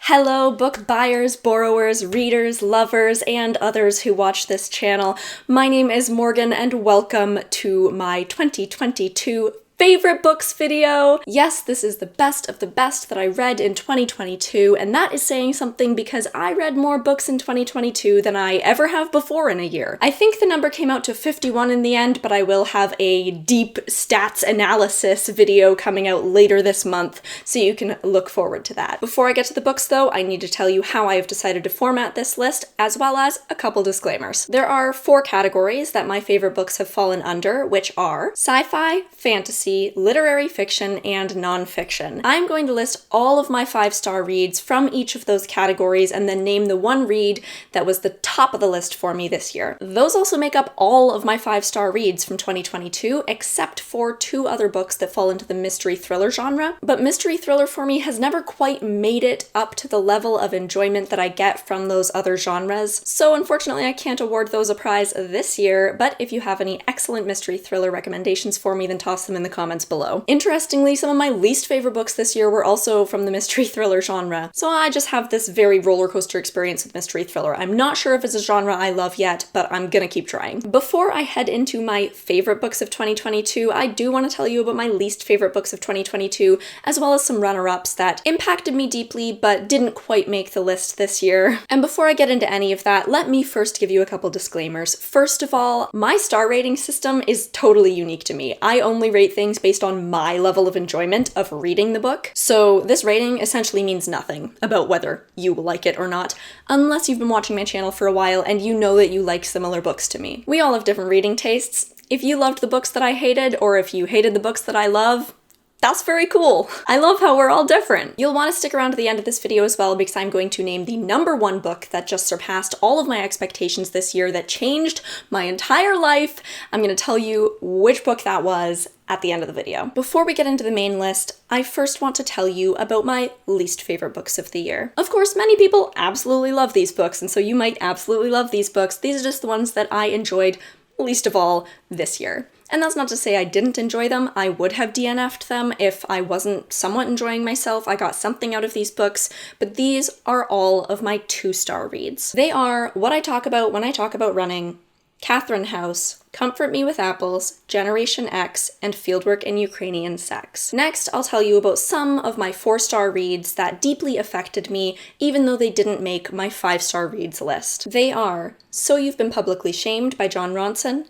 Hello, book buyers, borrowers, readers, lovers, and others who watch this channel. My name is Morgan and welcome to my 2022 favorite books video. Yes, this is the best of the best that I read in 2022, and that is saying something because I read more books in 2022 than I ever have before in a year. I think the number came out to 51 in the end, but I will have a deep stats analysis video coming out later this month, so you can look forward to that. Before I get to the books though, I need to tell you how I have decided to format this list, as well as a couple disclaimers. There are 4 categories that my favorite books have fallen under, which are sci-fi, fantasy, literary fiction, and nonfiction. I'm going to list all of my 5-star reads from each of those categories and then name the one read that was the top of the list for me this year. Those also make up all of my 5-star reads from 2022, except for 2 other books that fall into the mystery thriller genre. But mystery thriller for me has never quite made it up to the level of enjoyment that I get from those other genres. So unfortunately, I can't award those a prize this year, but if you have any excellent mystery thriller recommendations for me, then toss them in the comments below. Interestingly, some of my least favorite books this year were also from the mystery thriller genre, so I just have this very roller coaster experience with mystery thriller. I'm not sure if it's a genre I love yet, but I'm gonna keep trying. Before I head into my favorite books of 2022, I do want to tell you about my least favorite books of 2022, as well as some runner-ups that impacted me deeply but didn't quite make the list this year. And before I get into any of that, let me first give you a couple disclaimers. First of all, my star rating system is totally unique to me. I only rate things based on my level of enjoyment of reading the book. So this rating essentially means nothing about whether you will like it or not, unless you've been watching my channel for a while and you know that you like similar books to me. We all have different reading tastes. If you loved the books that I hated, or if you hated the books that I love, that's very cool. I love how we're all different. You'll want to stick around to the end of this video as well, because I'm going to name the #1 book that just surpassed all of my expectations this year, that changed my entire life. I'm going to tell you which book that was at the end of the video. Before we get into the main list, I first want to tell you about my least favorite books of the year. Of course, many people absolutely love these books, and so you might absolutely love these books. These are just the ones that I enjoyed least of all this year. And that's not to say I didn't enjoy them. I would have DNF'd them if I wasn't somewhat enjoying myself. I got something out of these books, but these are all of my 2-star reads. They are What I Talk About When I Talk About Running, Catherine House, Comfort Me with Apples, Generation X, and Fieldwork in Ukrainian Sex. Next, I'll tell you about some of my 4-star reads that deeply affected me, even though they didn't make my 5-star reads list. They are So You've Been Publicly Shamed by Jon Ronson,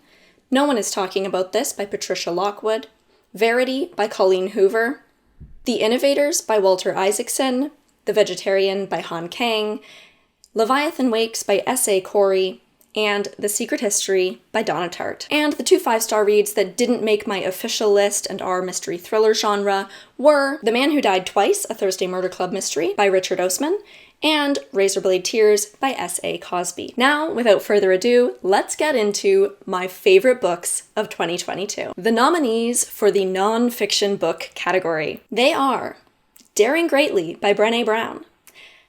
No One Is Talking About This by Patricia Lockwood, Verity by Colleen Hoover, The Innovators by Walter Isaacson, The Vegetarian by Han Kang, Leviathan Wakes by S.A. Corey, and The Secret History by Donna Tartt. And the 2 5-star reads that didn't make my official list and are mystery thriller genre were The Man Who Died Twice, a Thursday Murder Club mystery by Richard Osman, and Razorblade Tears by S.A. Cosby. Now, without further ado, let's get into my favorite books of 2022. The nominees for the non-fiction book category. They are Daring Greatly by Brené Brown,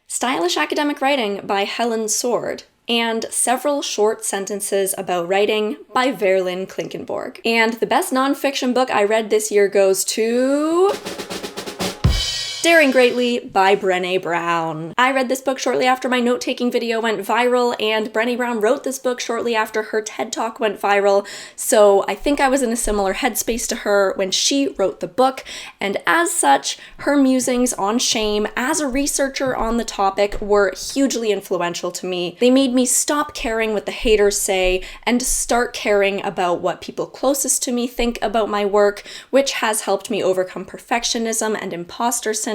Stylish Academic Writing by Helen Sword, and Several Short Sentences About Writing by Verlyn Klinkenborg. And the best nonfiction book I read this year goes to Daring Greatly by Brené Brown. I read this book shortly after my note-taking video went viral, and Brené Brown wrote this book shortly after her TED Talk went viral, so I think I was in a similar headspace to her when she wrote the book, and as such, her musings on shame as a researcher on the topic were hugely influential to me. They made me stop caring what the haters say and start caring about what people closest to me think about my work, which has helped me overcome perfectionism and imposter syndrome.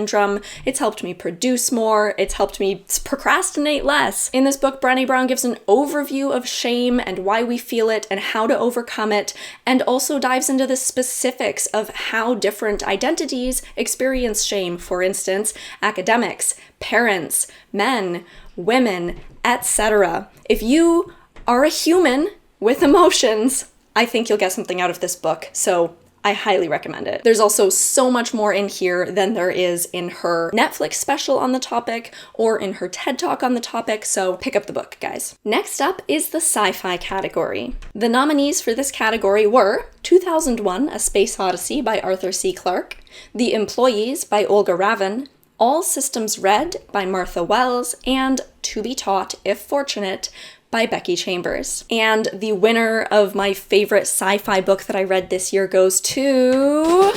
It's helped me produce more. It's helped me procrastinate less. In this book, Brené Brown gives an overview of shame and why we feel it and how to overcome it, and also dives into the specifics of how different identities experience shame. For instance, academics, parents, men, women, etc. If you are a human with emotions, I think you'll get something out of this book. So I highly recommend it. There's also so much more in here than there is in her Netflix special on the topic or in her TED Talk on the topic, so pick up the book, guys. Next up is the sci-fi category. The nominees for this category were 2001: A Space Odyssey by Arthur C. Clarke, The Employees by Olga Ravin, All Systems Red by Martha Wells, and To Be Taught, If Fortunate, by Becky Chambers. And the winner of my favorite sci-fi book that I read this year goes to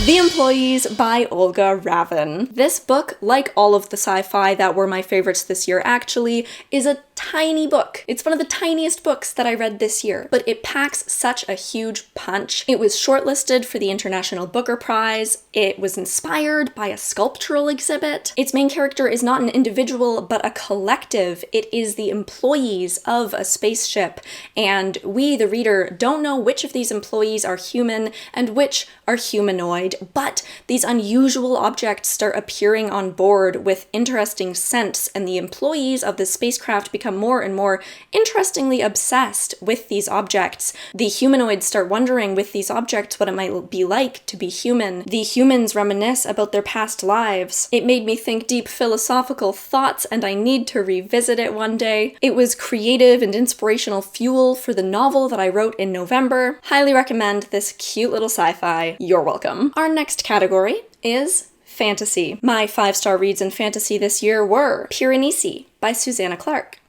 The Employees by Olga Ravin. This book, like all of the sci-fi that were my favorites this year actually, is a tiny book. It's one of the tiniest books that I read this year, but it packs such a huge punch. It was shortlisted for the International Booker Prize. It was inspired by a sculptural exhibit. Its main character is not an individual, but a collective. It is the employees of a spaceship, and we, the reader, don't know which of these employees are human and which are humanoid, but these unusual objects start appearing on board with interesting scents, and the employees of the spacecraft become more and more interestingly obsessed with these objects. The humanoids start wondering with these objects what it might be like to be human. The humans reminisce about their past lives. It made me think deep philosophical thoughts, and I need to revisit it one day. It was creative and inspirational fuel for the novel that I wrote in November. Highly recommend this cute little sci-fi. You're welcome. Our next category is fantasy. My 5-star reads in fantasy this year were Piranesi by Susanna Clarke,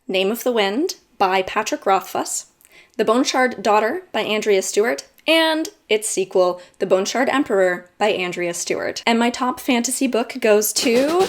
Name of the Wind by Patrick Rothfuss, The Bone Shard Daughter by Andrea Stewart, and its sequel, The Bone Shard Emperor by Andrea Stewart. And my top fantasy book goes to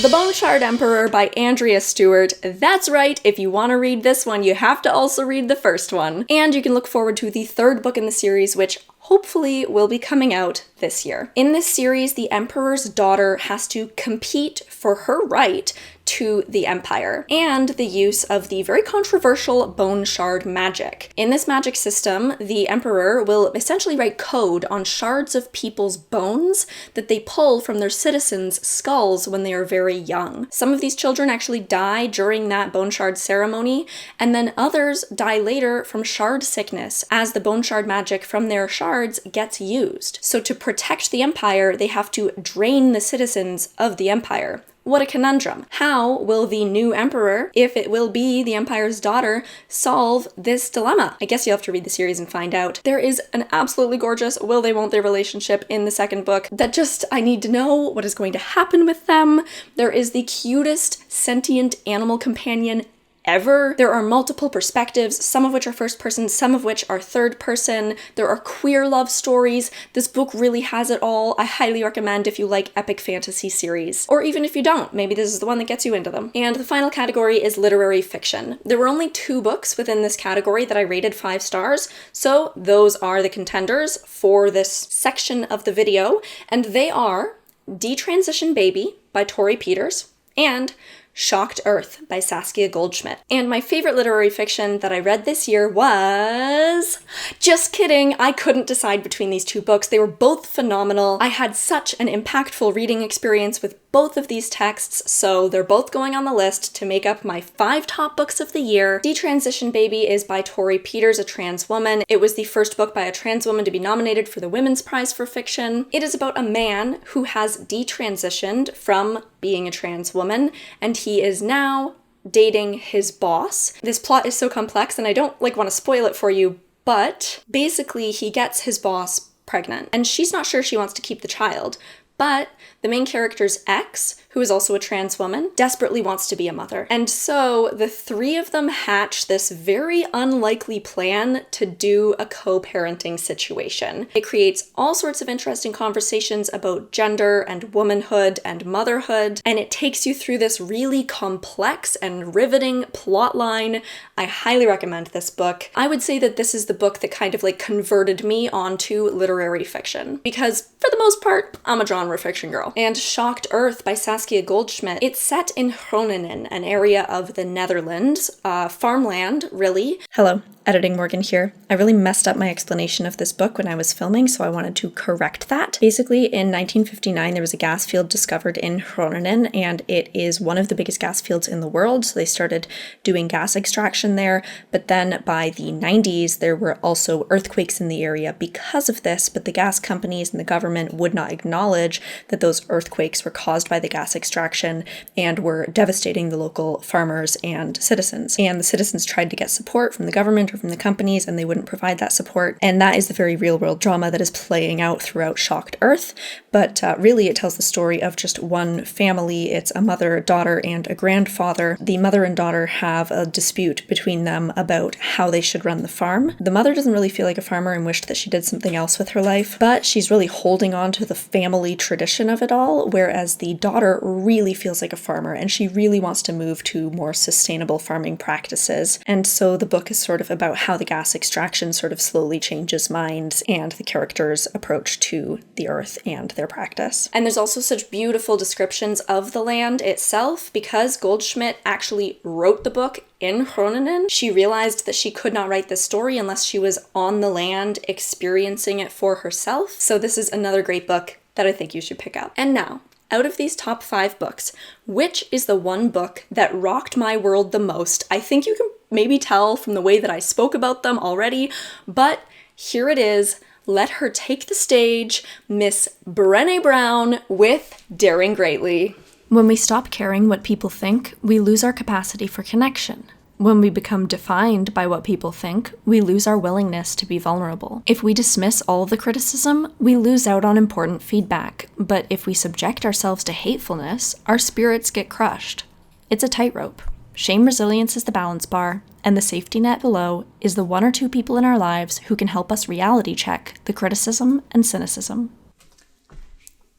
The Bone Shard Emperor by Andrea Stewart. That's right, if you want to read this one, you have to also read the first one. And you can look forward to the third book in the series, which hopefully will be coming out this year. In this series, the Emperor's daughter has to compete for her right to the Empire and the use of the very controversial bone shard magic. In this magic system, the Emperor will essentially write code on shards of people's bones that they pull from their citizens' skulls when they are very young. Some of these children actually die during that bone shard ceremony, and then others die later from shard sickness as the bone shard magic from their shards gets used. So to protect the Empire, they have to drain the citizens of the Empire. What a conundrum. How will the new emperor, if it will be the Empire's daughter, solve this dilemma? I guess you'll have to read the series and find out. There is an absolutely gorgeous will they won't they relationship in the second book that just, I need to know what is going to happen with them. There is the cutest sentient animal companion ever. There are multiple perspectives, some of which are first person, some of which are third person. There are queer love stories. This book really has it all. I highly recommend if you like epic fantasy series. Or even if you don't, maybe this is the one that gets you into them. And the final category is literary fiction. There were only 2 books within this category that I rated 5 stars, so those are the contenders for this section of the video, and they are Detransition Baby by Torrey Peters and Shocked Earth by Saskia Goldschmidt. And my favorite literary fiction that I read this year was... Just kidding, I couldn't decide between these 2 books. They were both phenomenal. I had such an impactful reading experience with both of these texts, so they're both going on the list to make up my 5 top books of the year. Detransition Baby is by Torrey Peters, a trans woman. It was the first book by a trans woman to be nominated for the Women's Prize for Fiction. It is about a man who has detransitioned from being a trans woman, and he is now dating his boss. This plot is so complex, and I don't want to spoil it for you, but basically he gets his boss pregnant, and she's not sure she wants to keep the child, but the main character's ex, who is also a trans woman, desperately wants to be a mother. And so the 3 of them hatch this very unlikely plan to do a co-parenting situation. It creates all sorts of interesting conversations about gender and womanhood and motherhood, and it takes you through this really complex and riveting plot line. I highly recommend this book. I would say that this is the book that kind of converted me onto literary fiction, because for the most part, I'm a genre fiction girl. And Shocked Earth by Saskia Goldschmidt, it's set in Groningen, an area of the Netherlands, farmland, really. Hello, Editing Morgan here. I really messed up my explanation of this book when I was filming, so I wanted to correct that. Basically, in 1959, there was a gas field discovered in Groningen, and it is one of the biggest gas fields in the world, so they started doing gas extraction there. But then by the 90s, there were also earthquakes in the area because of this, but the gas companies and the government would not acknowledge that those earthquakes were caused by the gas extraction and were devastating the local farmers and citizens. And the citizens tried to get support from the government from the companies and they wouldn't provide that support. And that is the very real world drama that is playing out throughout Shocked Earth. But really it tells the story of just one family. It's a mother, a daughter, and a grandfather. The mother and daughter have a dispute between them about how they should run the farm. The mother doesn't really feel like a farmer and wished that she did something else with her life, but she's really holding on to the family tradition of it all, whereas the daughter really feels like a farmer and she really wants to move to more sustainable farming practices. And so the book is sort of about how the gas extraction sort of slowly changes minds and the characters' approach to the earth and their practice. And there's also such beautiful descriptions of the land itself. Because Goldschmidt actually wrote the book in Groningen, she realized that she could not write this story unless she was on the land experiencing it for herself. So this is another great book that I think you should pick up. And now, out of these top 5 books, which is the one book that rocked my world the most? I think you can maybe tell from the way that I spoke about them already, but here it is. Let her take the stage, Miss Brené Brown with Daring Greatly. When we stop caring what people think, we lose our capacity for connection. When we become defined by what people think, we lose our willingness to be vulnerable. If we dismiss all the criticism, we lose out on important feedback. But if we subject ourselves to hatefulness, our spirits get crushed. It's a tightrope. Shame resilience is the balance bar, and the safety net below is the 1 or 2 people in our lives who can help us reality check the criticism and cynicism.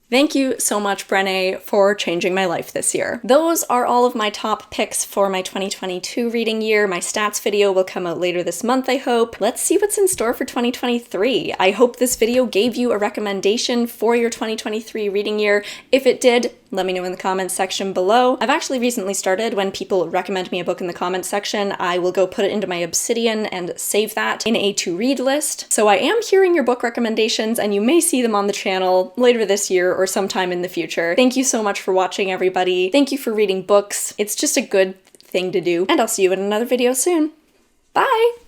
Thank you so much, Brené, for changing my life this year. Those are all of my top picks for my 2022 reading year. My stats video will come out later this month, I hope. Let's see what's in store for 2023. I hope this video gave you a recommendation for your 2023 reading year. If it did, let me know in the comments section below. I've actually recently started, when people recommend me a book in the comments section, I will go put it into my Obsidian and save that in a to-read list. So I am hearing your book recommendations, and you may see them on the channel later this year or sometime in the future. Thank you so much for watching, everybody. Thank you for reading books. It's just a good thing to do, and I'll see you in another video soon. Bye!